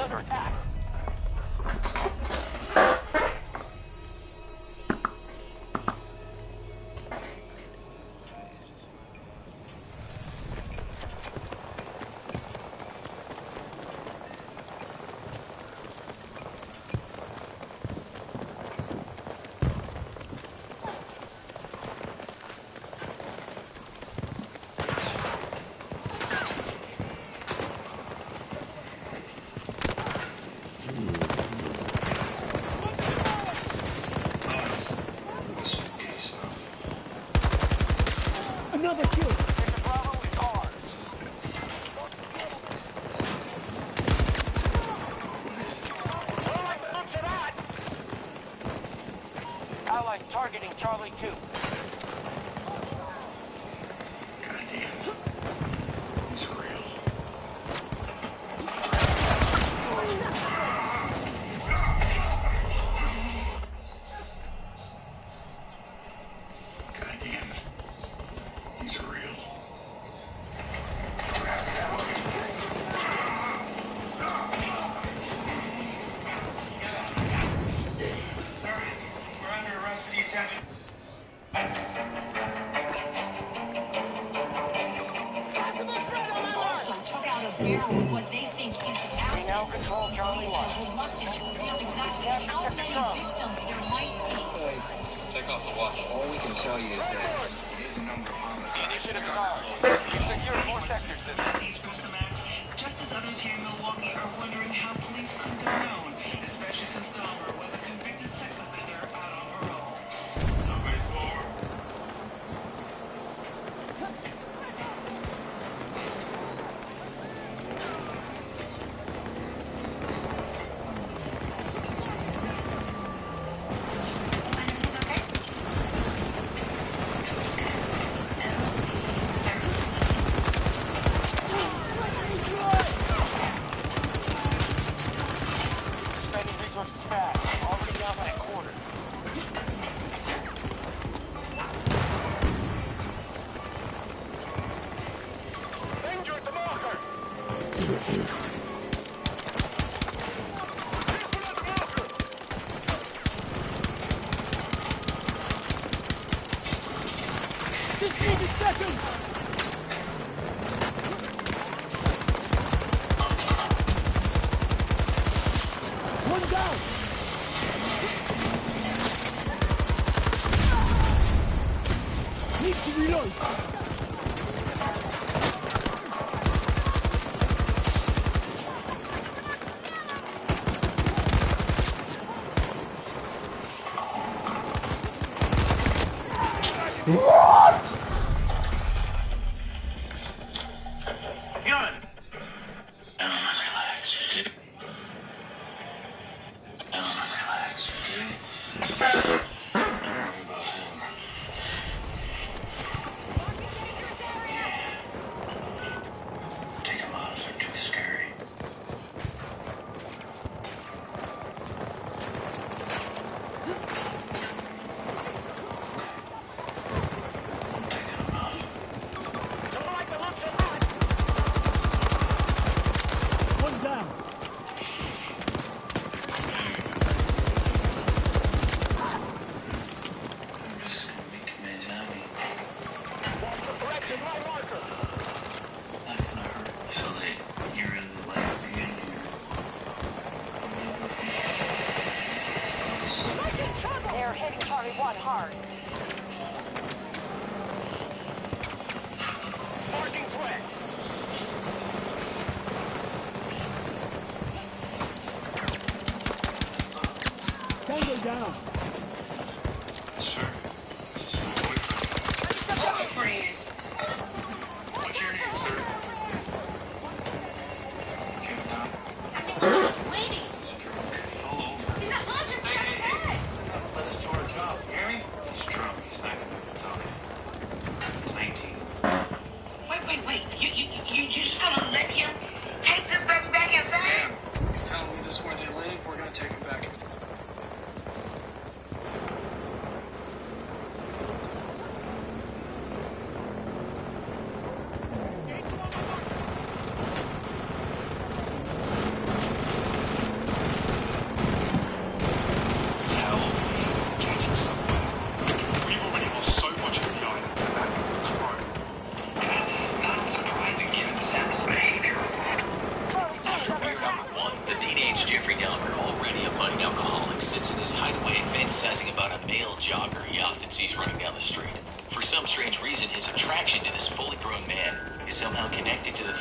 under attack. Another kill! Mr. Bravo is ours. Don't like the looks of that! Allies targeting Charlie 2. Goddamn. It's real. Goddamn. These are real. Sir, we're under arrest for the attempted. Took out a barrel of what they think is We now acid. control Charlie 1. Would love to reveal exactly how many victims there might be. Take off the watch. All we can tell you is that There's a number of homicides. Initiative is ours. We've secured more sectors this time. These gruesome acts, just as others here in Milwaukee are wondering how police couldn't have known, especially since Dahmer was a convicted sex offender out on parole. Nobody's forward. Spending resources fast. Already down by a quarter. Danger at the marker! Careful at the marker! Just need a second! One down! Need to reload! Gun! Element, relax. Element, relax. Don't worry about him. Take him out if they're too scary. I'm taking him out. Don't like the looks of that! One down! I'm just gonna make him a zombie. Correction, my marker! Not gonna hurt. So you're in the light being They're hitting Charlie 1 hard. Marking threat! Tango down! Sir, this is my boyfriend. What's your name, sir? Jim Down. Just waiting. Stroke. Fall over. He's 100% dead. Let us do our job. You hear me? He's drunk. He's not gonna tell me. He's 19. Wait. You just gonna let him take this baby back inside? he's telling me this is where they live. We're gonna take him back.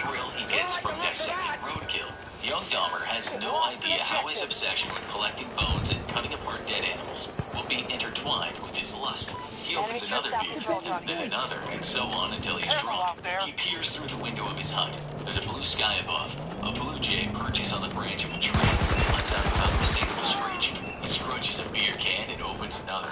thrill he gets from dissecting roadkill. Young Dahmer has no idea how his obsession with collecting bones and cutting apart dead animals will be intertwined with his lust. He opens another beer, and then another, and so on until he's drunk. He peers through the window of his hut. There's a blue sky above. A blue jay perches on the branch of a tree and lets out his unmistakable screech. He scrunches a beer can and opens another.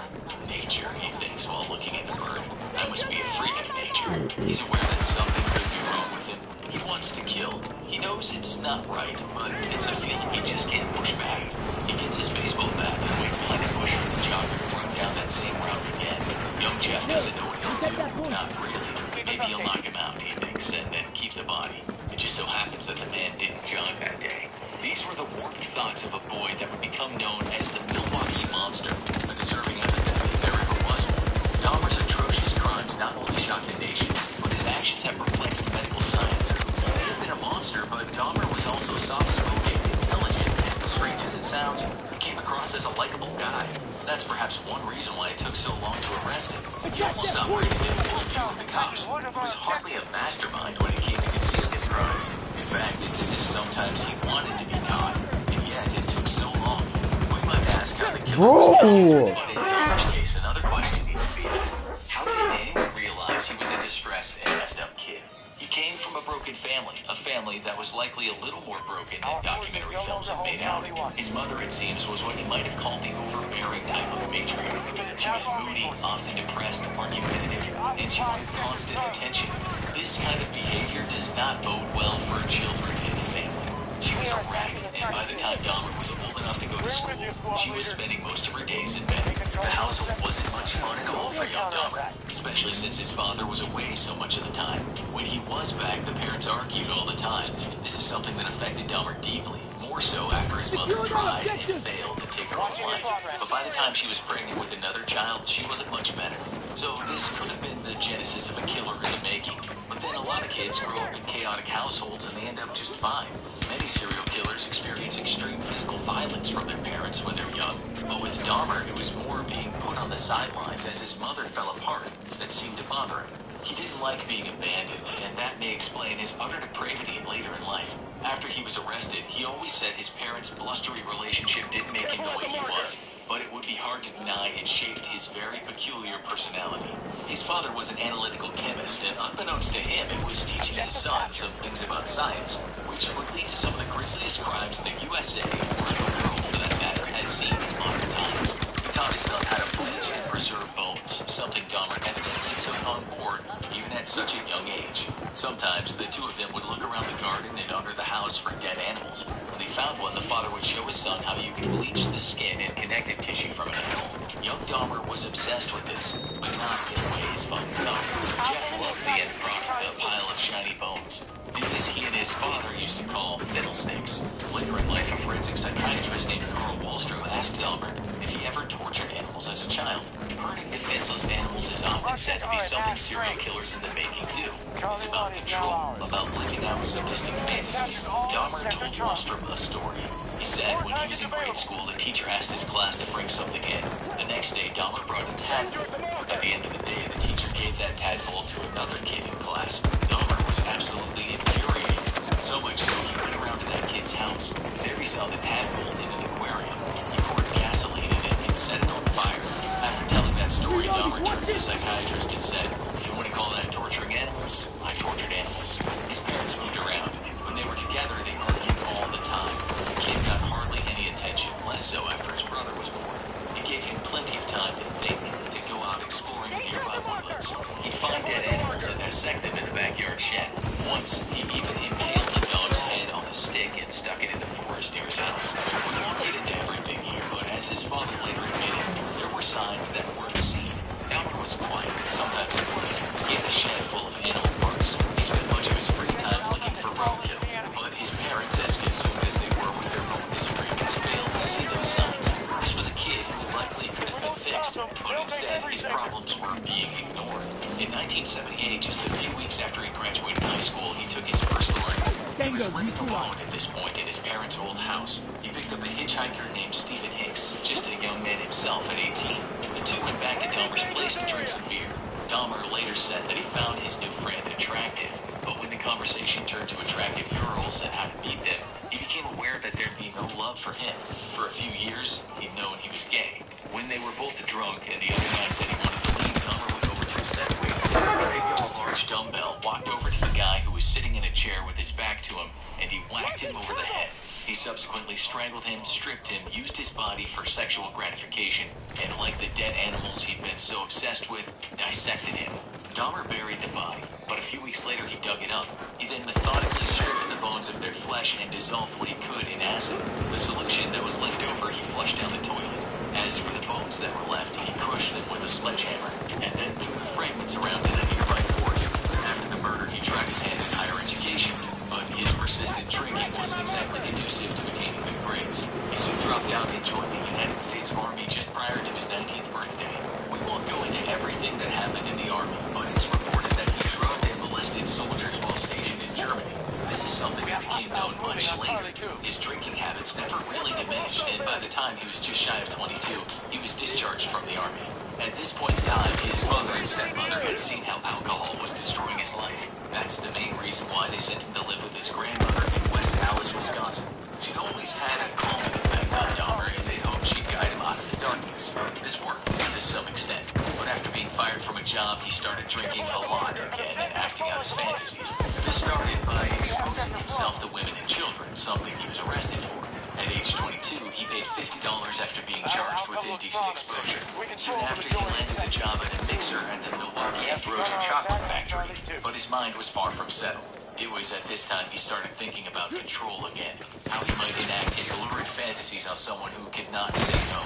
Nature, he thinks while looking at the bird. I must be a freak of nature. He's aware that something could be wrong with him. He wants to kill. He knows it's not right, but it's a feeling he just can't push back. He gets his baseball bat and waits behind a bush for the jogger to run down that same route again. Young Jeff doesn't know what he'll do. Not really. Maybe he'll knock him out, he thinks, and then keep the body. It just so happens that the man didn't jog that day. These were the warped thoughts of a boy that would become known as the Milwaukee Monster, a deserving epithet if there ever was one. Dahmer's atrocious crimes not only shocked the nation, but his actions have perplexed medical science. He may have been a monster, but Dahmer was also soft-spoken, intelligent, and, strange as it sounds, came across as a likable guy. That's perhaps one reason why it took so long to arrest him. He almost operated in full view of the cops. He was hardly a mastermind when it came to concealing his crimes. In fact, it's as if sometimes he wanted to be caught, and yet it took so long. We might ask how the killer was killed, but in Dahmer's case, another question needs to be asked. How did anyone realize he was a distressed and messed up kid? He came from a broken family, a family that was likely a little more broken than documentary films have made out. His mother, it seems, was what you might have called the overbearing type of matriarch. She was moody, often depressed, argumentative, and she wanted constant attention. This kind of behavior does not bode well for children in the family. She was a wreck, and by the time Dahmer was old enough to go to school, she was spending most of her days in bed. The household wasn't much fun at all for young Dahmer, especially since his father was away so much of the time. When he was back, the parents argued all the time. This is something that affected Dahmer deeply, more so after his mother tried and failed to take her own life. But by the time she was pregnant with another child, she wasn't much better. So this could have been the genesis of a killer in the making. But then a lot of kids grow up in chaotic households and they end up just fine. Many serial killers experience extreme physical violence from their parents when they're young. But with Dahmer, it was more being put on the sidelines as his mother fell apart that seemed to bother him. He didn't like being abandoned, and that may explain his utter depravity later in life. After he was arrested, he always said his parents' blustery relationship didn't make him the way he was, but it would be hard to deny it shaped his very peculiar personality. His father was an analytical chemist, and unbeknownst to him, it was teaching his son some things about science, which would lead to some of the grisliest crimes the USA, or the world for that matter, has seen in modern times. He taught his son how to bleach and preserve bones, something Dahmer evidently took on board even at such a young age. Sometimes the two of them would look around the garden and under the house for dead animals. When they found one, the father would show his son how you can bleach the skin and connective tissue from an animal. Young Dahmer was obsessed with this, but not in ways fun enough. Jeff loved the end product, a pile of shiny bones. These he and his father used to call fiddlesticks. Later in life, a forensic psychiatrist named Carl Wallstrom asked Dahmer if he ever tortured animals as a child. Hurting defenseless animals is often said to be something serial killers in the making do. It's about control, about living out sadistic fantasies. Dahmer told Wallstrom a story. He said when he was in grade school, the teacher asked his class to bring something in. The next day, Dahmer brought a tadpole. At the end of the day, the teacher gave that tadpole to another kid in class. Dahmer was absolutely infuriated. So much so, he went around to that kid's house. There he saw the tadpole in an aquarium. He poured gasoline in it and set it on fire. After telling that story, Dahmer turned to the psychiatrist and said, "If you want to call that torturing animals, I tortured animals." His parents moved around. When they were together, they argued all the time. The kid got hardly any attention, less so after his brother was born. It gave him plenty of time to think, to go out exploring the nearby woodlands. He'd find dead animals and dissect them in the backyard shed. Once, he even impaled a dog's head on a stick and stuck it in the forest near his house. We won't get into everything here, but as his father later admitted, there were signs that weren't seen. Dahmer was quiet, sometimes quiet. He had a shed full of animal parts. He spent much of his free time looking for roadkill. But his parents, as consumed as they were with their own disagreements, failed to see those signs. This was a kid who likely could have been fixed, but instead his problems were being ignored. In 1978, just a few weeks after he graduated high school, he took his first run. He was living alone at this point in his parents' old house. He picked up a hitchhiker named Stephen Hicks, just a young man himself at 18. The two went back to Dahmer's place to drink some beer. Dahmer later said that he found his new friend attractive, but when the conversation turned to attractive girls and how to meet them, he became aware that there'd be no love for him. For a few years, he'd known he was gay. When they were both drunk and the other guy said he wanted to leave, Dahmer went over to a set of weights. He picked up a large dumbbell, walked over to the guy who was sitting in a chair with his back to him, and he whacked him over the head. He subsequently strangled him, stripped him, used his body for sexual gratification, and like the dead animals he'd been so obsessed with, dissected him. Dahmer buried the body, but a few weeks later he dug it up. He then methodically stripped the bones of their flesh and dissolved what he could in acid. The solution that was left over he flushed down the toilet. As for the bones that were left, he crushed them with a sledgehammer, and then threw the fragments around in a nearby forest. After the murder, he tried his hand at higher education, but his persistent drinking wasn't exactly conducive to attaining good grades. He soon dropped out and joined the United States Army just prior to his 19th birthday. We won't go into everything that happened in the Army, but it's reported that he drugged and molested soldiers while stationed in Germany. This is something that became known much later. His drinking habits never really diminished, and by the time he was just shy of 22, he was discharged from the Army. At this point in time, his mother and stepmother had seen how alcohol was destroying his life. That's the main reason why they sent him to live with his grandmother in West Allis, Wisconsin. She'd always had a calming effect on Dahmer, and they hoped she'd guide him out of the darkness. This worked to some extent, but after being fired from a job, he started drinking a lot again and acting out his fantasies. This started by exposing himself to women and children, something he was arrested for. At age 22, he paid $50 after being charged with indecent exposure. Soon after, he landed a job at a mixer at the Milwaukee Ambrosia Chocolate Factory, but his mind was far from settled. It was at this time he started thinking about control again, how he might enact his lurid fantasies on someone who could not say no.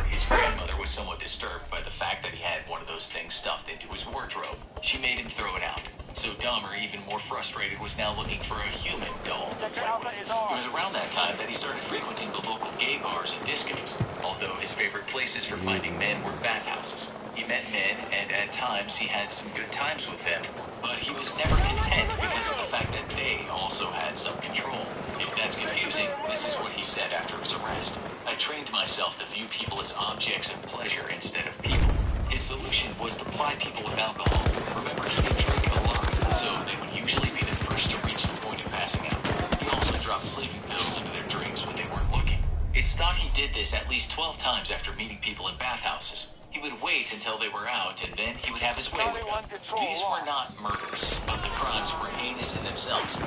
His grandmother was somewhat disturbed by the fact that he had one of those things stuffed into his wardrobe. She made him throw it out. So Dahmer, even more frustrated, was now looking for a human doll to play with. It was around that time that he started frequenting the local gay bars and discos, although his favorite places for finding men were bathhouses. He met men, and at times he had some good times with them, but he was never content because of the fact that they also had some control. If that's confusing, this is what he said after his arrest. I trained myself to view people as objects of pleasure instead of people. His solution was to ply people with alcohol. Remember, he could drink a lot, so they would usually be the first to reach the point of passing out. He also dropped sleeping pills into their drinks when they weren't looking. It's thought he did this at least 12 times after meeting people in bathhouses. He would wait until they were out, and then he would have his way with them. These were not murders, but the crimes were heinous in themselves.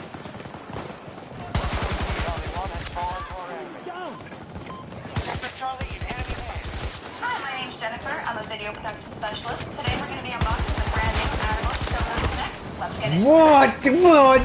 Hi, my name's Jennifer. I'm a video production specialist. Today we're going to be unboxing the brand new animal shown up next. Let's get into it. What?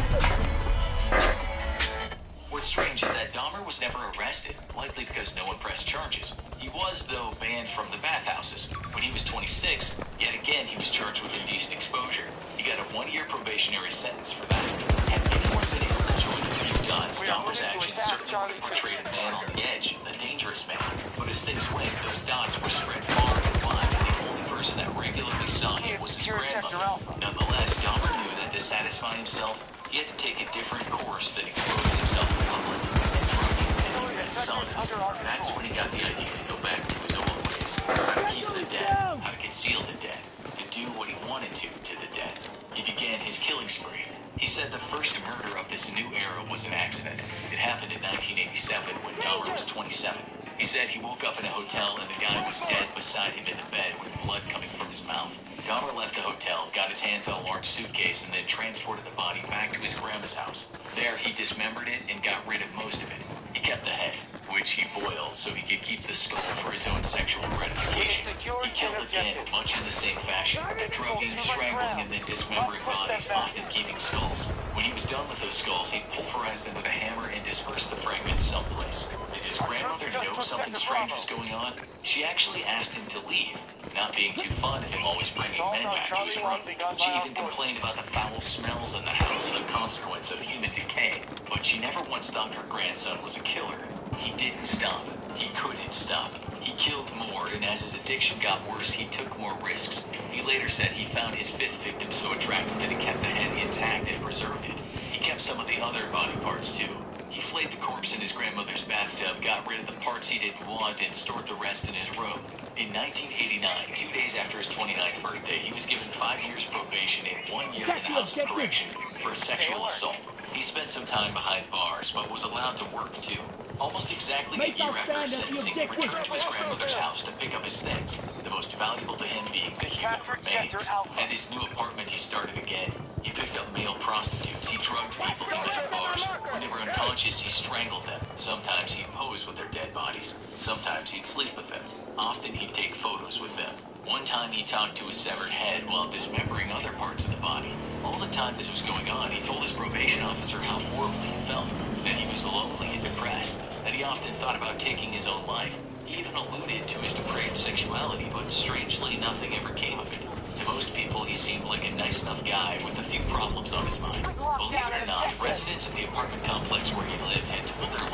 What's strange is that Dahmer was never arrested, likely because no one pressed charges. He was, though, banned from the bathhouses. When he was 26, yet again he was charged with indecent exposure. He got a 1-year probationary sentence for that. Had anyone been able to join the few guns, Dahmer's actions certainly would have portrayed a man on the edge, a dangerous man. But as things went, those dots were spread far and wide, and the only person that regularly saw him was his grandmother. Nonetheless, Dahmer knew that to satisfy himself, he had to take a different course than exposing himself in public and drugging and saunas. That's when he got the idea to go back to his old ways, how to keep the dead, how to conceal the dead, to do what he wanted to the dead. He began his killing spree. He said the first murder of this new era was an accident. It happened in 1987 when Dahmer was 27. He said he woke up in a hotel and the guy was dead beside him in the bed with blood coming from his mouth. Dahmer left the hotel, got his hands on a large suitcase, and then transported the body back to his grandma's house. There, he dismembered it and got rid of most of it. He kept the head, which he boiled so he could keep the skull for his own sexual gratification. He killed again, much in the same fashion, drugging, strangling, and then dismembering bodies, often keeping skulls. When he was done with those skulls, he pulverized them with a hammer and dispersed the fragments someplace. Did his grandmother know something strange was going on? She actually asked him to leave, not being too fond of him always bringing men back to his room. She even complained about the foul smells in the house, a consequence of human decay. But she never once thought her grandson was a killer. He didn't stop. He couldn't stop. He killed more, and as his addiction got worse, he took more risks. He later said he found his 5th victim so attractive that he kept the head intact and preserved it. He kept some of the other body parts too. He flayed the corpse in his grandmother's bathtub, got rid of the parts he didn't want, and stored the rest in his room. In 1989, 2 days after his 29th birthday, he was given 5 years probation and 1 year in the House of Correction for a sexual assault. He spent some time behind bars, but was allowed to work too. Almost exactly a year after his sentencing, he returned to his grandmother's house to pick up his things, the most valuable to him being the human remains. At his new apartment, he started again. He picked up male prostitutes, he drugged people he met at bars. When they were unconscious, he strangled them. Sometimes he'd pose with their dead bodies. Sometimes he'd sleep with them. Often he'd take photos with them. One time he talked to a severed head while dismembering other parts of the body. All the time this was going on, he told his probation officer how horribly he felt, that he was lonely and depressed, that he often thought about taking his own life. He even alluded to his depraved sexuality, but strangely nothing ever came of it. To most people, he seemed like a nice enough guy with a few problems on his mind. Believe it or not, residents of the apartment complex where he lived had told their